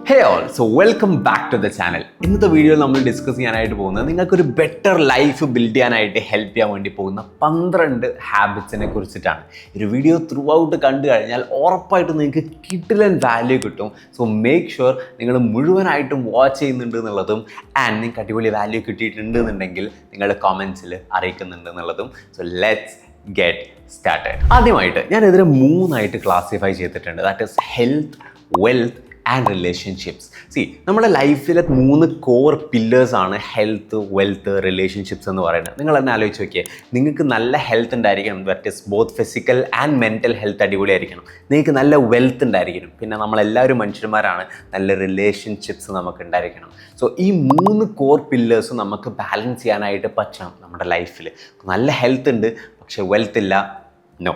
Hey all, so welcome back to the channel. ഇന്നത്തെ വീഡിയോയിൽ നമ്മൾ ഡിസ്കസ് ചെയ്യാനായിട്ട് പോകുന്നത് നിങ്ങൾക്കൊരു ബെറ്റർ ലൈഫ് ബിൽഡ് ചെയ്യാനായിട്ട് ഹെൽപ്പ് ചെയ്യാൻ വേണ്ടി പോകുന്ന 12 ഹാബിറ്റ്സിനെ കുറിച്ചിട്ടാണ്. ഒരു വീഡിയോ ത്രൂ ഔട്ട് കണ്ടു കഴിഞ്ഞാൽ ഉറപ്പായിട്ടും നിങ്ങൾക്ക് കിട്ടിലൻ വാല്യൂ കിട്ടും. സോ മേക്ക് ഷുവർ നിങ്ങൾ മുഴുവനായിട്ടും വാച്ച് ചെയ്യുന്നുണ്ട് എന്നുള്ളതും ആൻഡ് നിങ്ങൾക്ക് അടിപൊളി വാല്യൂ കിട്ടിയിട്ടുണ്ട് എന്നുണ്ടെങ്കിൽ നിങ്ങളുടെ കമൻസിൽ അറിയിക്കുന്നുണ്ട് എന്നുള്ളതും. So let's get started. ആദ്യമായിട്ട് ഞാൻ ഇതിനെ 3 ക്ലാസിഫൈ ചെയ്തിട്ടുണ്ട്. That is health, wealth and relationships. നമ്മുടെ ലൈഫിലെ 3 കോർ പില്ലേഴ്സാണ് ഹെൽത്ത്, വെൽത്ത്, റിലേഷൻഷിപ്സ് എന്ന് പറയുന്നത്. നിങ്ങൾ തന്നെ ആലോചിച്ച് നോക്കിയേ, നിങ്ങൾക്ക് നല്ല ഹെൽത്ത് ഉണ്ടായിരിക്കണം, that is both physical and mental health അടിപൊളിയായിരിക്കണം. നിങ്ങൾക്ക് നല്ല വെൽത്ത് ഉണ്ടായിരിക്കണം, പിന്നെ നമ്മളെല്ലാവരും മനുഷ്യന്മാരാണ്, നല്ല റിലേഷൻഷിപ്സ് നമുക്ക് ഉണ്ടായിരിക്കണം. സോ ഈ 3 കോർ പില്ലേഴ്സ് നമുക്ക് ബാലൻസ് ചെയ്യാനായിട്ട് പറ്റണം നമ്മുടെ ലൈഫിൽ. നല്ല ഹെൽത്ത് ഉണ്ട് പക്ഷേ വെൽത്ത് ഇല്ല, നോ.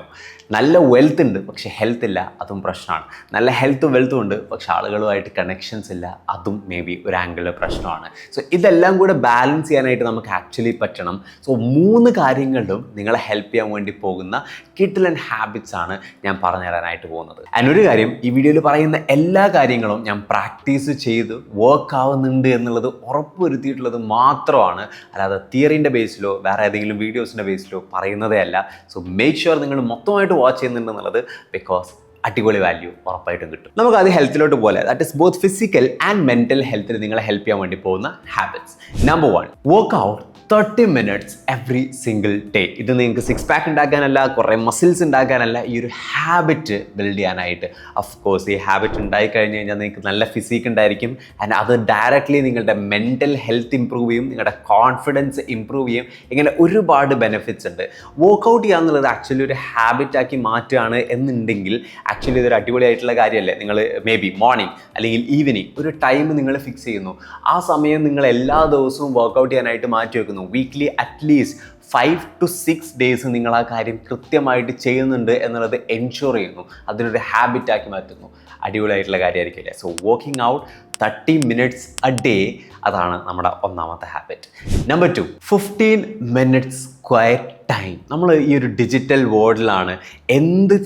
നല്ല വെൽത്ത് ഉണ്ട് പക്ഷേ ഹെൽത്ത് ഇല്ല, അതും പ്രശ്നമാണ്. നല്ല ഹെൽത്തും വെൽത്തും ഉണ്ട് പക്ഷേ ആളുകളുമായിട്ട് കണക്ഷൻസ് ഇല്ല, അതും മേ ബി ഒരു ആംഗിളിൽ പ്രശ്നമാണ്. സോ ഇതെല്ലാം കൂടെ ബാലൻസ് ചെയ്യാനായിട്ട് നമുക്ക് ആക്ച്വലി പറ്റണം. സോ 3 കാര്യങ്ങളിലും നിങ്ങളെ ഹെൽപ്പ് ചെയ്യാൻ വേണ്ടി പോകുന്ന കിട്ടിലൻ ഹാബിറ്റ്സ് ആണ് ഞാൻ പറഞ്ഞു തരാനായിട്ട് പോകുന്നത്. ആൻഡ് ഒരു കാര്യം, ഈ വീഡിയോയിൽ പറയുന്ന എല്ലാ കാര്യങ്ങളും ഞാൻ പ്രാക്ടീസ് ചെയ്ത് വർക്ക് ആവുന്നുണ്ട് എന്നുള്ളത് ഉറപ്പുവരുത്തിയിട്ടുള്ളത് മാത്രമാണ്, അല്ലാതെ തിയറിൻ്റെ ബേസിലോ വേറെ ഏതെങ്കിലും വീഡിയോസിൻ്റെ ബേസിലോ പറയുന്നതേ അല്ല. സോ മേക്ക് ഷുവർ നിങ്ങൾ മൊത്തമായിട്ട് വാച്ച് ചെയ്യുന്നുണ്ടെന്നുള്ളത്, ബിക്കോസ് അടിപൊളി വാല്യൂ ഉറപ്പായിട്ടും കിട്ടും. നമുക്ക് അത് ഹെൽത്തിലോട്ട് പോലെ, that is both physical and mental ഹെൽത്തിൽ നിങ്ങളെ ഹെൽപ്പ് ചെയ്യാൻ വേണ്ടി പോകുന്ന habits. Number 1, work out 30 minutes every single day. ഇത് നിങ്ങൾക്ക് 6 pack ഉണ്ടാക്കാനല്ല, കുറേ മസിൽസ് ഉണ്ടാക്കാനല്ല, ഈ ഒരു ഹാബിറ്റ് ബിൽഡ് ചെയ്യാനായിട്ട്. ഓഫ് കോഴ്സ് ഈ ഹാബിറ്റ് ഉണ്ടായിക്കഴിഞ്ഞ് കഴിഞ്ഞാൽ നിങ്ങൾക്ക് നല്ല ഫിസിക്ക് ഉണ്ടായിരിക്കും ആൻഡ് അത് ഡയറക്റ്റ്ലി നിങ്ങളുടെ മെൻറ്റൽ ഹെൽത്ത് ഇമ്പ്രൂവ് ചെയ്യും, നിങ്ങളുടെ കോൺഫിഡൻസ് ഇമ്പ്രൂവ് ചെയ്യും. ഇങ്ങനെ ഒരുപാട് ബെനിഫിറ്റ്സ് ഉണ്ട്. വർക്കൗട്ട് ചെയ്യുക എന്നുള്ളത് ആക്ച്വലി ഒരു ഹാബിറ്റാക്കി മാറ്റുകയാണ് എന്നുണ്ടെങ്കിൽ ആക്ച്വലി ഇതൊരു അടിപൊളിയായിട്ടുള്ള കാര്യമല്ലേ. നിങ്ങൾ മേ ബി മോർണിംഗ് അല്ലെങ്കിൽ ഈവനിങ് ഒരു ടൈം നിങ്ങൾ ഫിക്സ് ചെയ്യുന്നു, ആ സമയം നിങ്ങൾ എല്ലാ ദിവസവും വർക്കൗട്ട് ചെയ്യാനായിട്ട് മാറ്റി വെക്കുന്നു. വീക്ക്ലി അറ്റ്ലീസ്റ്റ് 5 to 6 days നിങ്ങൾ ആ കാര്യം കൃത്യമായിട്ട് ചെയ്യുന്നുണ്ട് എന്നുള്ളത് എൻഷുർ ചെയ്യുന്നു, അതിനൊരു ഹാബിറ്റാക്കി മാറ്റുന്നു. അടിപൊളിയായിട്ടുള്ള കാര്യമായിരിക്കില്ലേ. So working out 30 minutes a day, അതാണ് നമ്മുടെ ഒന്നാമത്തെ habit. Number 2, 15 minutes quiet time. നമ്മൾ ഈ ഒരു ഡിജിറ്റൽ വേൾഡിലാണ്,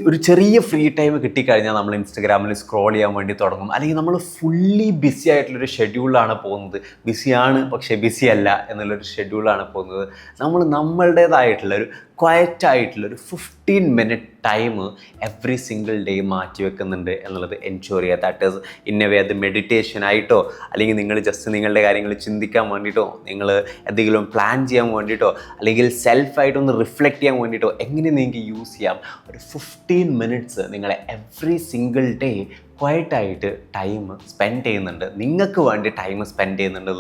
ഒരു ചെറിയ ഫ്രീ ടൈം കിട്ടിക്കഴിഞ്ഞാൽ നമ്മൾ ഇൻസ്റ്റഗ്രാമിൽ സ്ക്രോൾ ചെയ്യാൻ വേണ്ടി തുടങ്ങും, അല്ലെങ്കിൽ നമ്മൾ ഫുള്ളി ബിസി ആയിട്ടുള്ളൊരു ഷെഡ്യൂളാണ് പോകുന്നത്. ബിസിയാണ് പക്ഷേ ബിസി അല്ല എന്നുള്ളൊരു ഷെഡ്യൂളാണ് പോകുന്നത്. നമ്മൾ നമ്മളുടേതായിട്ടുള്ളൊരു ക്വയറ്റായിട്ടുള്ളൊരു 15 minute time every single day മാറ്റി വെക്കുന്നുണ്ട് എന്നുള്ളത് എൻഷുർ ചെയ്യുക. That is in a way അത് മെഡിറ്റേഷൻ ആയിട്ടോ, അല്ലെങ്കിൽ നിങ്ങൾ ജസ്റ്റ് നിങ്ങളുടെ കാര്യങ്ങൾ ചിന്തിക്കാൻ വേണ്ടിയിട്ടോ, നിങ്ങൾ എന്തെങ്കിലും പ്ലാൻ ചെയ്യാൻ വേണ്ടിയിട്ടോ, അല്ലെങ്കിൽ സെൽഫായിട്ടൊന്ന് റിഫ്ലക്റ്റ് ചെയ്യാൻ വേണ്ടിയിട്ടോ എങ്ങനെ നിങ്ങൾക്ക് യൂസ് ചെയ്യാം. ഒരു 15 minutes നിങ്ങളെ എവറി സിംഗിൾ ഡേ ക്വയറ്റായിട്ട് ടൈം സ്പെൻഡ് ചെയ്യുന്നുണ്ട്, നിങ്ങൾക്ക് വേണ്ടി ടൈം സ്പെൻഡ് ചെയ്യുന്നുണ്ട്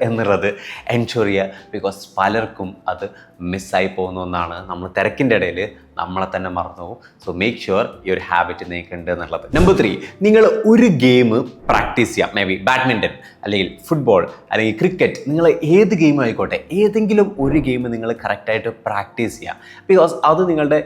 എന്നുള്ളത് എൻഷുർ ചെയ്യുക. ബിക്കോസ് പലർക്കും അത് മിസ്സായി പോകുന്ന ഒന്നാണ്. നമ്മൾ തിരക്കിൻ്റെ ഇടയിൽ നമ്മളെ തന്നെ മറന്നു പോകും. സോ മേക്ക് ഷുവർ ഈ ഒരു ഹാബിറ്റ് നിങ്ങൾക്കുണ്ട് എന്നുള്ളത്. നമ്പർ 3, നിങ്ങൾ ഒരു ഗെയിം പ്രാക്ടീസ് ചെയ്യാം. മേ ബി ബാഡ്മിൻ്റൺ അല്ലെങ്കിൽ ഫുട്ബോൾ അല്ലെങ്കിൽ ക്രിക്കറ്റ്, നിങ്ങൾ ഏത് ഗെയിം ആയിക്കോട്ടെ, ഏതെങ്കിലും ഒരു ഗെയിം നിങ്ങൾ കറക്റ്റായിട്ട് പ്രാക്ടീസ് ചെയ്യാം. ബിക്കോസ് അത് നിങ്ങളുടെ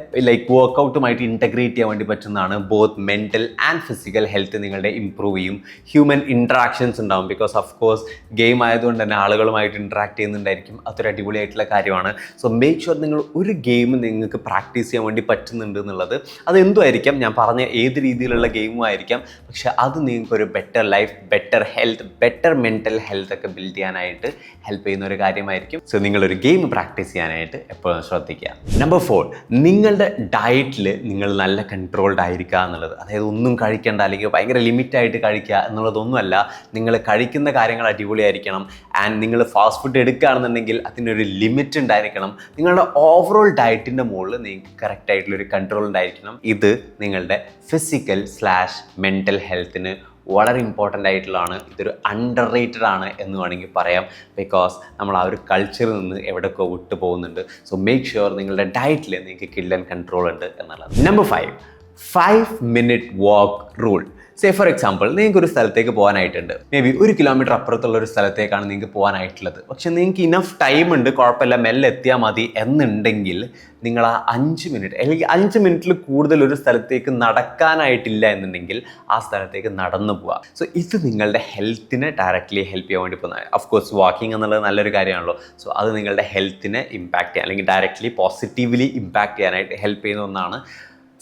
വർക്കൗട്ടുമായിട്ട് ഇൻറ്റഗ്രേറ്റ് ചെയ്യാൻ വേണ്ടി പറ്റുന്നതാണ്. Both mental and physical health നിങ്ങളുടെ ഇമ്പ്രൂവ് ചെയ്യും. ഹ്യൂമൻ ഇൻട്രാക്ഷൻസ് ഉണ്ടാവും, ബിക്കോസ് ഓഫ് കോഴ്സ് ഗെയിം ആയതുകൊണ്ട് തന്നെ ആളുകളുമായിട്ട് ഇൻട്രാക്ട് ചെയ്യുന്നുണ്ടായിരിക്കും. അതൊരു അടിപൊളിയായിട്ടുള്ള കാര്യമാണ്. സോ മേക്ക് ഷുവർ നിങ്ങൾ ഒരു ഗെയിം നിങ്ങൾക്ക് പ്രാക്ടീസ് ചെയ്യാൻ വേണ്ടി പറ്റുന്നുണ്ട് എന്നുള്ളത്. അത് എന്തുമായിരിക്കാം, ഞാൻ പറഞ്ഞ ഏത് രീതിയിലുള്ള ഗെയിമും ആയിരിക്കാം, പക്ഷെ അത് നിങ്ങൾക്കൊരു better life, better health, better mental health ഒക്കെ ബിൽഡ് ചെയ്യാനായിട്ട് ഹെൽപ്പ് ചെയ്യുന്ന ഒരു കാര്യമായിരിക്കും. സോ നിങ്ങളൊരു ഗെയിം പ്രാക്ടീസ് ചെയ്യാനായിട്ട് എപ്പോഴും ശ്രദ്ധിക്കുക. നമ്പർ 4, നിങ്ങളുടെ ഡയറ്റിൽ നിങ്ങൾ നല്ല കൺട്രോൾഡ് ആയിരിക്കുക എന്നുള്ളത്. അതായത് ഒന്നും കഴിക്കേണ്ട അല്ലെങ്കിൽ ഭയങ്കര ലിമിറ്റായിട്ട് കഴിക്കുക എന്നുള്ളതൊന്നുമല്ല. നിങ്ങൾ കഴിക്കുന്ന കാര്യങ്ങൾ അടിപൊളിയായിരിക്കണം. ആൻഡ് നിങ്ങൾ ഫാസ്റ്റ് ഫുഡ് എടുക്കുകയാണെന്നുണ്ടെങ്കിൽ അതിനൊരു ലിമിറ്റ് ഉണ്ടായിരിക്കണം. നിങ്ങളുടെ ഓവറോൾ ഡയറ്റിൻ്റെ മുകളിൽ നിങ്ങൾക്ക് കറക്റ്റായിട്ടുള്ളൊരു കൺട്രോൾ ഉണ്ടായിരിക്കണം. ഇത് നിങ്ങളുടെ ഫിസിക്കൽ/മെൻറ്റൽ ഹെൽത്തിന് വളരെ ഇമ്പോർട്ടൻ്റ് ആയിട്ടുള്ളതാണ്. ഇതൊരു അണ്ടർ റേറ്റഡ് ആണ് എന്ന് വേണമെങ്കിൽ പറയാം. ബിക്കോസ് നമ്മൾ ആ ഒരു കൾച്ചറിൽ നിന്ന് എവിടെയൊക്കെ വിട്ടു പോകുന്നുണ്ട്. സോ മേക്ക് ഷുവർ നിങ്ങളുടെ ഡയറ്റിൽ നിങ്ങൾക്ക് കില്ലൻ കൺട്രോൾ ഉണ്ട് എന്നുള്ളത്. Number 5 minute walk rule. Say for example, നിങ്ങൾക്ക് ഒരു സ്ഥലത്തേക്ക് പോകാനായിട്ടുണ്ട്. മേ ബി 1 kilometer അപ്പുറത്തുള്ള ഒരു സ്ഥലത്തേക്കാണ് നിങ്ങൾക്ക് പോകാനായിട്ടുള്ളത്. പക്ഷെ നിങ്ങൾക്ക് ഇനഫ് ടൈം ഉണ്ട്, കുഴപ്പമില്ല, മെല്ലെ എത്തിയാൽ മതി എന്നുണ്ടെങ്കിൽ നിങ്ങൾ ആ 5 minute അല്ലെങ്കിൽ 5 minute കൂടുതൽ ഒരു സ്ഥലത്തേക്ക് നടക്കാനായിട്ടില്ല എന്നുണ്ടെങ്കിൽ ആ സ്ഥലത്തേക്ക് നടന്നു പോവുക. സോ ഇത് നിങ്ങളുടെ ഹെൽത്തിനെ ഡയറക്റ്റ്ലി ഹെൽപ്പ് ചെയ്യാൻ വേണ്ടി പോകുന്നത്. ഓഫ് കോഴ്സ് വാക്കിംഗ് എന്നുള്ളത് നല്ലൊരു കാര്യമാണല്ലോ. സോ അത് നിങ്ങളുടെ ഹെൽത്തിനെ ഇമ്പാക്റ്റ് ചെയ്യാൻ അല്ലെങ്കിൽ ഡയറക്റ്റ്ലി പോസിറ്റീവ്ലി ഇമ്പാക്റ്റ് ചെയ്യാനായിട്ട് ഹെൽപ്പ് ചെയ്യുന്ന ഒന്നാണ്.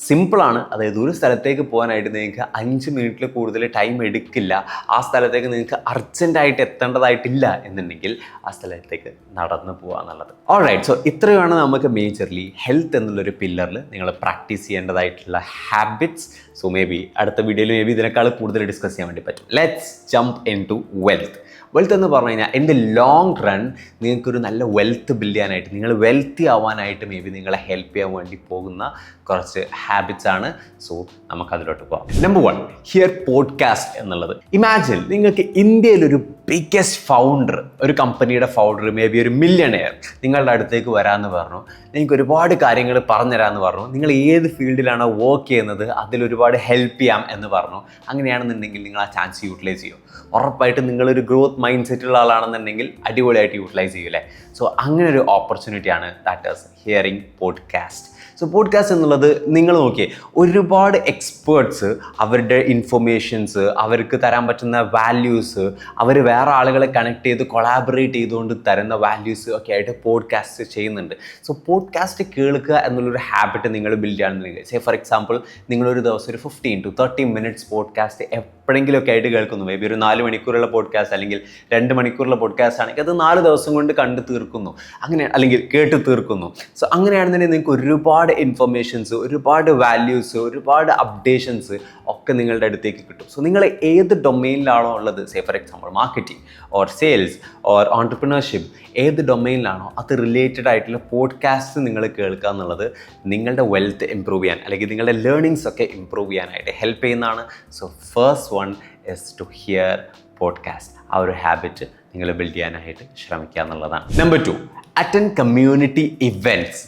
സിമ്പിളാണ്. അതായത് ഒരു സ്ഥലത്തേക്ക് പോകാനായിട്ട് നിങ്ങൾക്ക് 5 മിനിറ്റിൽ കൂടുതൽ ടൈം എടുക്കില്ല. ആ സ്ഥലത്തേക്ക് നിങ്ങൾക്ക് അർജൻറ്റായിട്ട് എത്തേണ്ടതായിട്ടില്ല എന്നുണ്ടെങ്കിൽ ആ സ്ഥലത്തേക്ക് നടന്നു പോകുക എന്നുള്ളത്. ഓൾറൈറ്റ്, സോ ഇത്രയാണ് നമുക്ക് മേജർലി ഹെൽത്ത് എന്നുള്ളൊരു പില്ലറിൽ നിങ്ങൾ പ്രാക്ടീസ് ചെയ്യേണ്ടതായിട്ടുള്ള ഹാബിറ്റ്സ്. സോ മേ ബി അടുത്ത വീഡിയോയിൽ ഇതിനേക്കാൾ കൂടുതൽ ഡിസ്കസ് ചെയ്യാൻ വേണ്ടി പറ്റും. Let's jump into wealth. Wealth എന്ന് പറഞ്ഞു കഴിഞ്ഞാൽ ഇൻ ദ ലോങ് റൺ നിങ്ങൾക്കൊരു നല്ല വെൽത്ത് ബിൽഡ് ചെയ്യാനായിട്ട്, നിങ്ങൾ വെൽത്തി ആവാനായിട്ട് മേ ബി നിങ്ങളെ ഹെൽപ്പ് ചെയ്യാൻ വേണ്ടി പോകുന്ന കുറച്ച് ഹാബിറ്റ്സ് ആണ്. സോ നമുക്കതിലോട്ട് പോകാം. നമ്പർ 1, ഹിയർ പോഡ്കാസ്റ്റ് എന്നുള്ളത്. ഇമാജിൻ നിങ്ങൾക്ക് ഇന്ത്യയിലൊരു ബിഗ്ഗസ്റ്റ് ഫൗണ്ടർ, ഒരു കമ്പനിയുടെ ഫൗണ്ടർ, മേ ബി ഒരു മില്യണെയർ നിങ്ങളുടെ അടുത്തേക്ക് വരാമെന്ന് പറഞ്ഞു, നിങ്ങൾക്ക് ഒരുപാട് കാര്യങ്ങൾ പറഞ്ഞുതരാമെന്ന് പറഞ്ഞു, നിങ്ങൾ ഏത് ഫീൽഡിലാണോ വർക്ക് ചെയ്യുന്നത് അതിലൊരുപാട് ഹെൽപ്പ് ചെയ്യാം എന്ന് പറഞ്ഞു. അങ്ങനെയാണെന്നുണ്ടെങ്കിൽ നിങ്ങൾ ആ ചാൻസ് യൂട്ടിലൈസ് ചെയ്യും. ഉറപ്പായിട്ടും നിങ്ങളൊരു ഗ്രോത്ത് മൈൻഡ് സെറ്റുള്ള ആളാണെന്നുണ്ടെങ്കിൽ അടിപൊളിയായിട്ട് യൂട്ടിലൈസ് ചെയ്യൂലേ. സോ അങ്ങനെ ഒരു ഓപ്പർച്യൂണിറ്റിയാണ് that is hearing podcast. So podcast എന്നുള്ളത് നിങ്ങൾ നോക്കിയേ, ഒരുപാട് എക്സ്പേർട്സ് അവരുടെ ഇൻഫർമേഷൻസ്, അവർക്ക് തരാൻ പറ്റുന്ന വാല്യൂസ്, അവർ വേറെ ആളുകളെ കണക്ട് ചെയ്ത് കൊളാബറേറ്റ് ചെയ്തുകൊണ്ട് തരുന്ന വാല്യൂസ് ഒക്കെ ആയിട്ട് പോഡ്കാസ്റ്റ് ചെയ്യുന്നുണ്ട്. സോ പോഡ്കാസ്റ്റ് കേൾക്കുക എന്നുള്ളൊരു ഹാബിറ്റ് നിങ്ങൾ ബിൽഡ് ചെയ്യുകയാണെന്നുണ്ടെങ്കിൽ, സേ ഫോർ എക്സാമ്പിൾ നിങ്ങളൊരു ദിവസം ഒരു 15 to 30 മിനിറ്റ്സ് പോഡ്കാസ്റ്റ് എപ്പോഴെങ്കിലുമൊക്കെ ആയിട്ട് കേൾക്കുന്നു. മേ ബി ഒരു 4 മണിക്കൂറുള്ള പോഡ്കാസ്റ്റ് അല്ലെങ്കിൽ 2 മണിക്കൂറുള്ള പോഡ്കാസ്റ്റ് ആണെങ്കിൽ അത് 4 ദിവസം കൊണ്ട് കണ്ടു തീർക്കുന്നു, അങ്ങനെ അല്ലെങ്കിൽ കേട്ട് തീർക്കുന്നു. സോ അങ്ങനെയാണെന്നുണ്ടെങ്കിൽ നിങ്ങൾക്ക് ഒരുപാട് ഇൻഫർമേഷൻസ്, ഒരുപാട് വാല്യൂസ്, ഒരുപാട് അപ്ഡേഷൻസ് ഒക്കെ നിങ്ങളുടെ അടുത്തേക്ക് കിട്ടും. സോ നിങ്ങൾ ഏത് ഡൊമെയിനിലാണോ ഉള്ളത്, say for example marketing or sales or entrepreneurship, ഏത് ഡൊമെയിനിലാണോ അത് റിലേറ്റഡ് ആയിട്ടുള്ള പോഡ്കാസ്റ്റ് നിങ്ങൾ കേൾക്കുക എന്നുള്ളത് നിങ്ങളുടെ വെൽത്ത് ഇമ്പ്രൂവ് ചെയ്യാൻ അല്ലെങ്കിൽ നിങ്ങളുടെ ലേണിങ്സ് ഒക്കെ ഇമ്പ്രൂവ് ചെയ്യാനായിട്ട് ഹെൽപ്പ് ചെയ്യുന്നതാണ്. So first one is to hear podcast. ആ ഒരു ഹാബിറ്റ് നിങ്ങൾ ബിൽഡ് ചെയ്യാനായിട്ട് ശ്രമിക്കുക എന്നുള്ളതാണ്. Number 2, attend community events.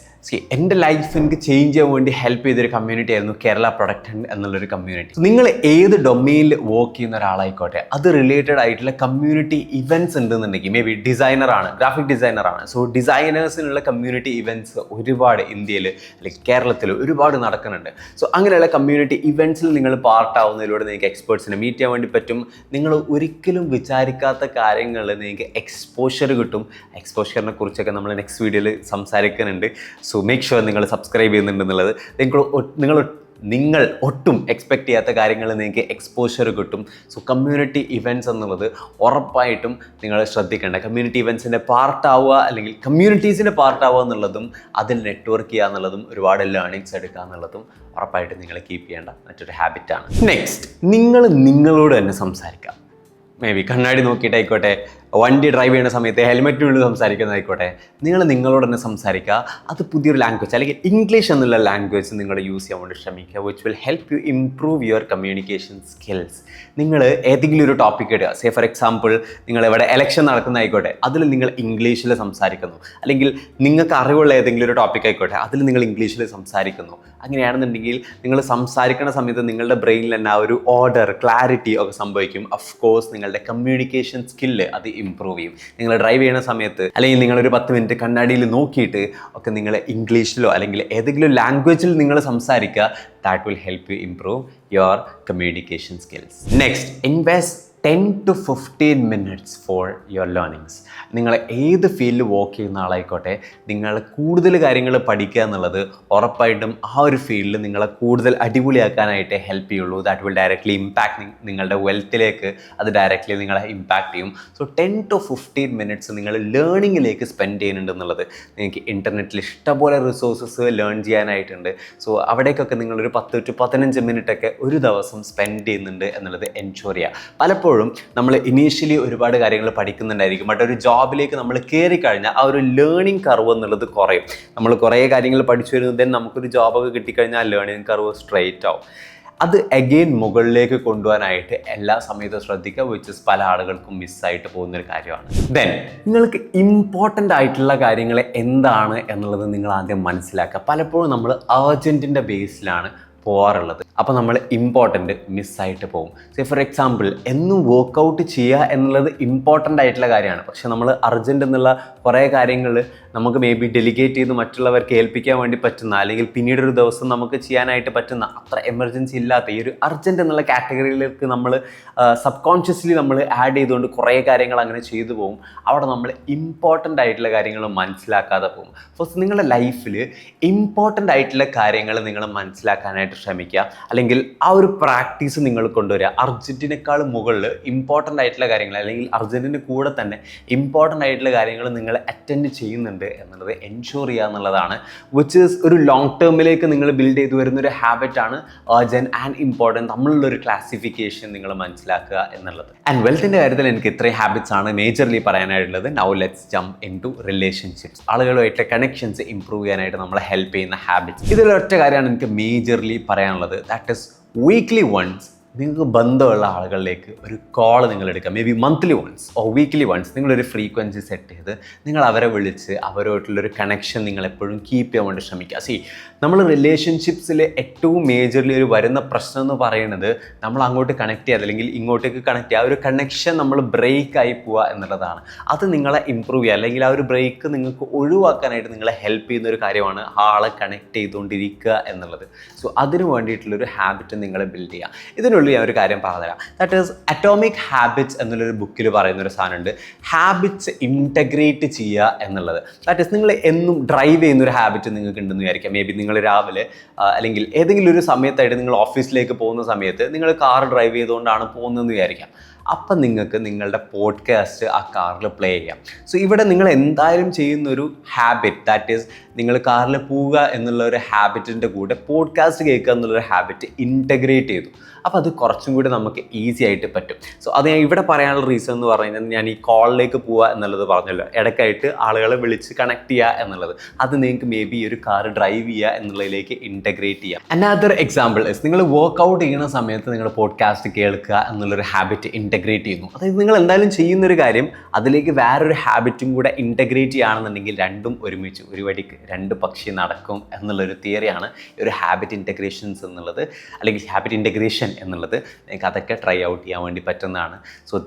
എൻ്റെ ലൈഫ് എനിക്ക് ചേഞ്ച് ചെയ്യാൻ വേണ്ടി ഹെൽപ്പ് ചെയ്തൊരു കമ്മ്യൂണിറ്റി ആയിരുന്നു കേരള പ്രൊഡക്റ്റ് ഹണ്ട് എന്നുള്ളൊരു കമ്മ്യൂണിറ്റി. നിങ്ങൾ ഏത് ഡൊമെയിനിൽ വർക്ക് ചെയ്യുന്ന ഒരാളായിക്കോട്ടെ, അത് റിലേറ്റഡ് ആയിട്ടുള്ള കമ്മ്യൂണിറ്റി ഇവൻറ്റ്സ് ഉണ്ടെന്നുണ്ടെങ്കിൽ, മേ ബി ഡിസൈനറാണ്, ഗ്രാഫിക് ഡിസൈനറാണ്, സോ ഡിസൈനേഴ്സിനുള്ള കമ്മ്യൂണിറ്റി ഇവൻറ്റ്സ് ഒരുപാട് ഇന്ത്യയിൽ അല്ലെങ്കിൽ കേരളത്തിൽ ഒരുപാട് നടക്കുന്നുണ്ട്. സോ അങ്ങനെയുള്ള കമ്മ്യൂണിറ്റി ഇവൻറ്റ്സിൽ നിങ്ങൾ പാർട്ടാവുന്നതിലൂടെ നിങ്ങൾക്ക് എക്സ്പേർട്സിനെ മീറ്റ് ചെയ്യാൻ വേണ്ടി പറ്റും. നിങ്ങൾ ഒരിക്കലും വിചാരിക്കാത്ത കാര്യങ്ങൾ നിങ്ങൾക്ക് എക്സ്പോഷർ കിട്ടും. എക്സ്പോഷറിനെ കുറിച്ചൊക്കെ നമ്മൾ നെക്സ്റ്റ് വീഡിയോയിൽ സംസാരിക്കുന്നുണ്ട്. സോ മേക്ക് ഷുവർ നിങ്ങൾ സബ്സ്ക്രൈബ് ചെയ്യുന്നുണ്ടെന്നുള്ളത്. നിങ്ങൾ ഒട്ടും എക്സ്പെക്റ്റ് ചെയ്യാത്ത കാര്യങ്ങൾ നിങ്ങൾക്ക് എക്സ്പോഷർ കിട്ടും. സോ കമ്മ്യൂണിറ്റി ഇവൻറ്റ്സ് എന്നുള്ളത് ഉറപ്പായിട്ടും നിങ്ങൾ ശ്രദ്ധിക്കേണ്ട. കമ്മ്യൂണിറ്റി ഇവൻറ്റ്സിൻ്റെ പാർട്ടാവുക അല്ലെങ്കിൽ കമ്മ്യൂണിറ്റീസിൻ്റെ പാർട്ടാവുക എന്നുള്ളതും അതിൽ നെറ്റ്വർക്ക് ചെയ്യുക എന്നുള്ളതും ഒരുപാട് ലേണിങ്സ് എടുക്കുക എന്നുള്ളതും ഉറപ്പായിട്ടും നിങ്ങൾ കീപ്പ് ചെയ്യേണ്ട മറ്റൊരു ഹാബിറ്റാണ്. നെക്സ്റ്റ്, നിങ്ങൾ നിങ്ങളോട് തന്നെ സംസാരിക്കുക. മേ ബി കണ്ണാടി നോക്കിയിട്ടായിക്കോട്ടെ, വണ്ടി ഡ്രൈവ് ചെയ്യുന്ന സമയത്ത് ഹെൽമെറ്റിനുള്ളിൽ സംസാരിക്കുന്നതായിക്കോട്ടെ, നിങ്ങൾ നിങ്ങളോട് തന്നെ സംസാരിക്കുക. അത് പുതിയൊരു ലാംഗ്വേജ് അല്ലെങ്കിൽ ഇംഗ്ലീഷ് എന്നുള്ള ലാംഗ്വേജ് നിങ്ങൾ യൂസ് ചെയ്യാൻ വേണ്ടി ശ്രമിക്കുക, which will help you improve your communication skills. നിങ്ങൾ ഏതെങ്കിലും ഒരു ടോപ്പിക് ഇടുക, സേ ഫോർ എക്സാമ്പിൾ നിങ്ങൾ ഇവിടെ ഇലക്ഷൻ നടക്കുന്നതായിക്കോട്ടെ, അതിൽ നിങ്ങൾ ഇംഗ്ലീഷിൽ സംസാരിക്കുന്നു, അല്ലെങ്കിൽ നിങ്ങൾക്ക് അറിവുള്ള ഏതെങ്കിലും ഒരു ടോപ്പിക് ആയിക്കോട്ടെ, അതിൽ നിങ്ങൾ ഇംഗ്ലീഷിൽ സംസാരിക്കുന്നു. അങ്ങനെയാണെന്നുണ്ടെങ്കിൽ നിങ്ങൾ സംസാരിക്കുന്ന സമയത്ത് നിങ്ങളുടെ ബ്രെയിനിൽ തന്നെ ആ ഒരു ഓർഡർ, ക്ലാരിറ്റി ഒക്കെ സംഭവിക്കും. ഓഫ് കോഴ്സ് നിങ്ങളുടെ കമ്മ്യൂണിക്കേഷൻ സ്കില്ല് അത് ഇംപ്രൂവ് ചെയ്യും. നിങ്ങൾ ഡ്രൈവ് ചെയ്യുന്ന സമയത്ത് അല്ലെങ്കിൽ നിങ്ങളൊരു 10 മിനിറ്റ് കണ്ണാടിയിൽ നോക്കിയിട്ട് ഒക്കെ നിങ്ങൾ ഇംഗ്ലീഷിലോ അല്ലെങ്കിൽ ഏതെങ്കിലും ലാംഗ്വേജിൽ നിങ്ങൾ സംസാരിക്കുക. That will help you improve your communication skills. Next, invest 10 to 15 minutes for your learnings. നിങ്ങൾ ഏത് ഫീൽഡിൽ വർക്ക് ചെയ്യുന്ന ആളായിക്കോട്ടെ, നിങ്ങൾ കൂടുതൽ കാര്യങ്ങൾ പഠിക്കുക എന്നുള്ളത് ഉറപ്പായിട്ടും ആ ഒരു ഫീൽഡിൽ നിങ്ങളെ കൂടുതൽ അടിപൊളിയാക്കാനായിട്ട് ഹെൽപ്പ് ചെയ്യുള്ളൂ. ദാറ്റ് വിൽ ഡയറക്റ്റ്ലി ഇമ്പാക്ട് നിങ്ങളുടെ വെൽത്തിലേക്ക്, അത് ഡയറക്റ്റ്ലി നിങ്ങളെ ഇമ്പാക്ട് ചെയ്യും. സോ 10 to 15 minutes നിങ്ങൾ ലേണിങ്ങിലേക്ക് സ്പെൻഡ് ചെയ്യുന്നുണ്ട് എന്നുള്ളത്. നിങ്ങൾക്ക് ഇൻ്റർനെറ്റിൽ ഇഷ്ടംപോലെ റിസോഴ്സസ് ലേൺ ചെയ്യാനായിട്ടുണ്ട്. സോ അവിടേക്കൊക്കെ നിങ്ങളൊരു 10 to 15 മിനിറ്റൊക്കെ ഒരു ദിവസം സ്പെൻഡ് ചെയ്യുന്നുണ്ട് എന്നുള്ളത് എൻഷുർ ചെയ്യുക. പലപ്പോഴും നമ്മൾ ഇനീഷ്യലി ഒരുപാട് കാര്യങ്ങൾ പഠിക്കുന്നുണ്ടായിരിക്കും, ബട്ട് ഒരു ജോബിലേക്ക് നമ്മൾ കയറി കഴിഞ്ഞാൽ ആ ഒരു ലേണിംഗ് കർവ് എന്നുള്ളത് കുറയും. നമ്മൾ കുറേ കാര്യങ്ങൾ പഠിച്ചു വരുന്നത് നമുക്കൊരു ജോബൊക്കെ കിട്ടിക്കഴിഞ്ഞാൽ ലേണിംഗ് കർവ് സ്ട്രെയിറ്റ് ആവും. അത് അഗെയിൻ മുകളിലേക്ക് കൊണ്ടുപോകാനായിട്ട് എല്ലാ സമയത്തും ശ്രദ്ധിക്കുക, വിച്ച് ഇസ് പല ആളുകൾക്കും മിസ്സായിട്ട് പോകുന്നൊരു കാര്യമാണ്. ദെൻ നിങ്ങൾക്ക് ഇമ്പോർട്ടൻ്റ് ആയിട്ടുള്ള കാര്യങ്ങൾ എന്താണ് എന്നുള്ളത് നിങ്ങൾ ആദ്യം മനസ്സിലാക്കുക. പലപ്പോഴും നമ്മൾ അർജൻറ്റിൻ്റെ ബേസിലാണ് പോകാറുള്ളത്. അപ്പോൾ നമ്മൾ ഇമ്പോർട്ടൻ്റ് മിസ്സായിട്ട് പോകും. ഫോർ എക്സാമ്പിൾ, എന്നും വർക്കൗട്ട് ചെയ്യുക എന്നുള്ളത് ഇമ്പോർട്ടൻ്റ് ആയിട്ടുള്ള കാര്യമാണ്. പക്ഷെ നമ്മൾ അർജൻറ്റ് എന്നുള്ള കുറേ കാര്യങ്ങൾ നമുക്ക് മേ ബി ഡെലിഗേറ്റ് ചെയ്ത് മറ്റുള്ളവർക്ക് ഏൽപ്പിക്കാൻ വേണ്ടി പറ്റുന്ന, അല്ലെങ്കിൽ പിന്നീടൊരു ദിവസം നമുക്ക് ചെയ്യാനായിട്ട് പറ്റുന്ന, അത്ര എമർജൻസി ഇല്ലാത്ത ഈ ഒരു അർജൻറ്റ് എന്നുള്ള കാറ്റഗറിയിലേക്ക് നമ്മൾ സബ് കോൺഷ്യസ്ലി നമ്മൾ ആഡ് ചെയ്തുകൊണ്ട് കുറേ കാര്യങ്ങൾ അങ്ങനെ ചെയ്തു പോകും. അവിടെ നമ്മൾ ഇമ്പോർട്ടൻ്റ് ആയിട്ടുള്ള കാര്യങ്ങൾ മനസ്സിലാക്കാതെ പോകും. ഫസ്റ്റ് നിങ്ങളുടെ ലൈഫിൽ ഇമ്പോർട്ടൻ്റ് ആയിട്ടുള്ള കാര്യങ്ങൾ നിങ്ങൾ മനസ്സിലാക്കാനായിട്ട് ശ്രമിക്കുക. അല്ലെങ്കിൽ ആ ഒരു പ്രാക്ടീസ് നിങ്ങൾ കൊണ്ടുവരിക. അർജൻറ്റിനേക്കാൾ മുകളിൽ ഇമ്പോർട്ടൻ്റ് ആയിട്ടുള്ള കാര്യങ്ങൾ, അല്ലെങ്കിൽ അർജൻറ്റിൻ്റെ കൂടെ തന്നെ ഇമ്പോർട്ടൻ്റ് ആയിട്ടുള്ള കാര്യങ്ങൾ നിങ്ങൾ അറ്റൻഡ് ചെയ്യുന്നുണ്ട് എന്നുള്ളത് എൻഷുർ ചെയ്യുക എന്നുള്ളതാണ്. വിച്ച് ഈസ് ഒരു ലോങ് ടേമിലേക്ക് നിങ്ങൾ ബിൽഡ് ചെയ്ത് വരുന്നൊരു ഹാബിറ്റാണ് അർജൻറ്റ് ആൻഡ് ഇമ്പോർട്ടൻറ്റ് തമ്മിലുള്ളൊരു ക്ലാസിഫിക്കേഷൻ നിങ്ങൾ മനസ്സിലാക്കുക എന്നുള്ളത്. ആൻഡ് വെൽത്തിൻ്റെ കാര്യത്തിൽ എനിക്ക് ഇത്രയും ഹാബിറ്റ്സ് ആണ് മേജർലി പറയാനായിട്ടുള്ളത്. Now let's jump into relationships. ആളുകളുമായിട്ട് കണക്ഷൻസ് ഇമ്പ്രൂവ് ചെയ്യാനായിട്ട് നമ്മളെ ഹെൽപ്പ് ചെയ്യുന്ന ഹാബിറ്റ്സ്. ഇതിലൊറ്റ കാര്യമാണ് എനിക്ക് മേജർലി പറയാനുള്ളത്. ദാറ്റ് ഈസ് വീക്ക്ലി വൺസ് നിങ്ങൾക്ക് ബന്ധമുള്ള ആളുകളിലേക്ക് ഒരു കോൾ നിങ്ങൾ എടുക്കുക. Maybe monthly once or weekly once നിങ്ങളൊരു ഫ്രീക്വൻസി സെറ്റ് ചെയ്ത് നിങ്ങൾ അവരെ വിളിച്ച് അവരുമായിട്ടുള്ളൊരു കണക്ഷൻ നിങ്ങൾ എപ്പോഴും കീപ്പ് ചെയ്യാൻ വേണ്ടി ശ്രമിക്കുക. നമ്മൾ റിലേഷൻഷിപ്സിൽ ഏറ്റവും മേജർലി ഒരു വരുന്ന പ്രശ്നം എന്ന് പറയുന്നത് നമ്മൾ അങ്ങോട്ട് കണക്ട് ചെയ്യുക, അല്ലെങ്കിൽ ഇങ്ങോട്ടേക്ക് കണക്ട് ചെയ്യുക, ആ ഒരു കണക്ഷൻ നമ്മൾ ബ്രേക്ക് ആയി പോവുക എന്നുള്ളതാണ്. അത് നിങ്ങളെ ഇമ്പ്രൂവ് ചെയ്യുക, അല്ലെങ്കിൽ ആ ഒരു ബ്രേക്ക് നിങ്ങൾക്ക് ഒഴിവാക്കാനായിട്ട് നിങ്ങളെ ഹെൽപ്പ് ചെയ്യുന്ന ഒരു കാര്യമാണ് ആ ആളെ കണക്ട് ചെയ്തുകൊണ്ടിരിക്കുക എന്നുള്ളത്. അതിന് വേണ്ടിയിട്ടുള്ളൊരു ഹാബിറ്റ് നിങ്ങൾ ബിൽഡ് ചെയ്യുക. ഇതിനുള്ളിൽ ഞാൻ ഒരു കാര്യം പറഞ്ഞുതരാം. ദാറ്റ് ഈസ് അറ്റോമിക് ഹാബിറ്റ്സ് എന്നുള്ളൊരു ബുക്കിൽ പറയുന്നൊരു സാധനമുണ്ട്, ഹാബിറ്റ്സ് ഇൻറ്റഗ്രേറ്റ് ചെയ്യുക എന്നുള്ളത്. ദാറ്റ് ഈസ് നിങ്ങൾ എന്നും ഡ്രൈവ് ചെയ്യുന്നൊരു ഹാബിറ്റ് നിങ്ങൾക്ക് ഉണ്ടെന്ന് വിചാരിക്കാം. മേ ബി നിങ്ങൾ രാവിലെ അല്ലെങ്കിൽ ഏതെങ്കിലും ഒരു സമയത്തായിട്ട് നിങ്ങൾ ഓഫീസിലേക്ക് പോകുന്ന സമയത്ത് നിങ്ങൾ കാർ ഡ്രൈവ് ചെയ്തുകൊണ്ടാണ് പോകുന്നതെന്ന് വിചാരിക്കാം. അപ്പം നിങ്ങൾക്ക് നിങ്ങളുടെ പോഡ്കാസ്റ്റ് ആ കാറിൽ പ്ലേ ചെയ്യാം. ഇവിടെ നിങ്ങൾ എന്തായാലും ചെയ്യുന്നൊരു ഹാബിറ്റ്, ദാറ്റ് ഈസ് നിങ്ങൾ കാറിൽ പോവുക എന്നുള്ള ഒരു ഹാബിറ്റിൻ്റെ കൂടെ പോഡ്കാസ്റ്റ് കേൾക്കുക എന്നുള്ളൊരു ഹാബിറ്റ് ഇൻറ്റഗ്രേറ്റ് ചെയ്തു. അപ്പോൾ അത് കുറച്ചും കൂടി നമുക്ക് ഈസി ആയിട്ട് പറ്റും. അത് ഞാൻ ഇവിടെ പറയാനുള്ള റീസൺ എന്ന് പറയുന്നത്, ഞാൻ ഈ കോളിലേക്ക് പോവുക എന്നുള്ളത് പറഞ്ഞല്ലോ, ഇടയ്ക്കായിട്ട് ആളുകളെ വിളിച്ച് കണക്ട് ചെയ്യുക എന്നുള്ളത്, അത് നിങ്ങൾക്ക് മേ ബി ഒരു കാർ ഡ്രൈവ് ചെയ്യുക എന്നുള്ളതിലേക്ക് ഇൻറ്റഗ്രേറ്റ് ചെയ്യാം. അനദർ എക്സാമ്പിൾ ഇസ്, നിങ്ങൾ വർക്കൗട്ട് ചെയ്യുന്ന സമയത്ത് നിങ്ങൾ പോഡ്കാസ്റ്റ് കേൾക്കുക എന്നുള്ളൊരു ഹാബിറ്റ് ഇൻറ്റഗ്രേറ്റ് ചെയ്യുന്നു. അതായത് നിങ്ങൾ എന്തായാലും ചെയ്യുന്നൊരു കാര്യം അതിലേക്ക് വേറൊരു ഹാബിറ്റും കൂടെ ഇൻറ്റഗ്രേറ്റ് ചെയ്യുകയാണെന്നുണ്ടെങ്കിൽ രണ്ടും ഒരുമിച്ച് ഒരു വടിക്ക് രണ്ട് പക്ഷി നടക്കും എന്നുള്ളൊരു തിയറിയാണ് ഒരു ഹാബിറ്റ് ഇൻറ്റഗ്രേഷൻസ് എന്നുള്ളത്, അല്ലെങ്കിൽ ഹാബിറ്റ് ഇൻറ്റഗ്രേഷൻ എന്നുള്ളത്. നിങ്ങൾക്ക് അതൊക്കെ ട്രൈ ഔട്ട് ചെയ്യാൻ വേണ്ടി പറ്റുന്നതാണ്.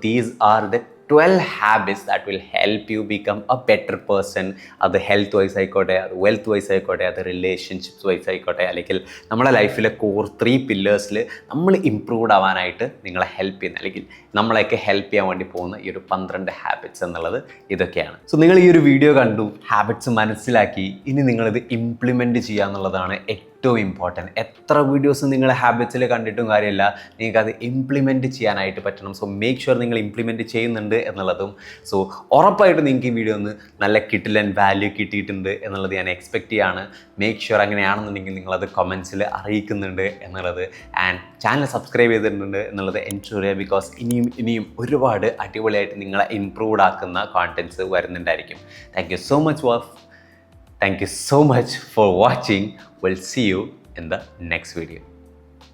These are the 12 habits that will help you become a better person. അത് ഹെൽത്ത് വൈസ് ആയിക്കോട്ടെ, അത് വെൽത്ത് വൈസ് ആയിക്കോട്ടെ, അത് റിലേഷൻഷിപ്സ് വൈസ് ആയിക്കോട്ടെ, അല്ലെങ്കിൽ നമ്മുടെ ലൈഫിലെ കോർ 3 പില്ലേഴ്സിൽ നമ്മൾ ഇമ്പ്രൂവ്ഡ് ആവാനായിട്ട് നിങ്ങളെ ഹെൽപ്പ് ചെയ്യുന്ന, അല്ലെങ്കിൽ നമ്മളെയൊക്കെ ഹെൽപ്പ് ചെയ്യാൻ വേണ്ടി പോകുന്ന ഈ ഒരു 12 ഹാബിറ്റ്സ് എന്നുള്ളത് ഇതൊക്കെയാണ്. നിങ്ങൾ ഈ ഒരു വീഡിയോ കണ്ടു, ഹാബിറ്റ്സ് മനസ്സിലാക്കി, ഇനി നിങ്ങളിത് ഇംപ്ലിമെൻറ്റ് ചെയ്യുക എന്നുള്ളതാണ് ഏറ്റവും ഇമ്പോർട്ടൻറ്റ്. എത്ര വീഡിയോസ് നിങ്ങൾ ഹാബിറ്റ്സിൽ കണ്ടിട്ടും കാര്യമില്ല, നിങ്ങൾക്കത് ഇംപ്ലിമെൻറ്റ് ചെയ്യാനായിട്ട് പറ്റണം. മേക്ക് ഷുവർ നിങ്ങൾ ഇംപ്ലിമെൻറ്റ് ചെയ്യുന്നുണ്ട് എന്നുള്ളതും. ഉറപ്പായിട്ടും നിങ്ങൾക്ക് ഈ വീഡിയോ ഒന്ന് നല്ല കിട്ടിലൻ വാല്യൂ കിട്ടിയിട്ടുണ്ട് എന്നുള്ളത് ഞാൻ എക്സ്പെക്റ്റ് ചെയ്യാണ്. മേക്ക് ഷുവർ അങ്ങനെയാണെന്നുണ്ടെങ്കിൽ നിങ്ങളത് കമൻസിൽ അറിയിക്കുന്നുണ്ട് എന്നുള്ളത്. ആൻഡ് ചാനൽ സബ്സ്ക്രൈബ് ചെയ്തിട്ടുണ്ട് എന്നുള്ളത് എൻഷുർ ചെയ്യുക. ബിക്കോസ് ഇനിയും ഒരുപാട് അടിപൊളിയായിട്ട് നിങ്ങളെ ഇംപ്രൂവ്ഡ് ആക്കുന്ന കോണ്ടൻറ്റ്സ് വരുന്നുണ്ടായിരിക്കും. Thank you so much for watching. We'll see you in the next video.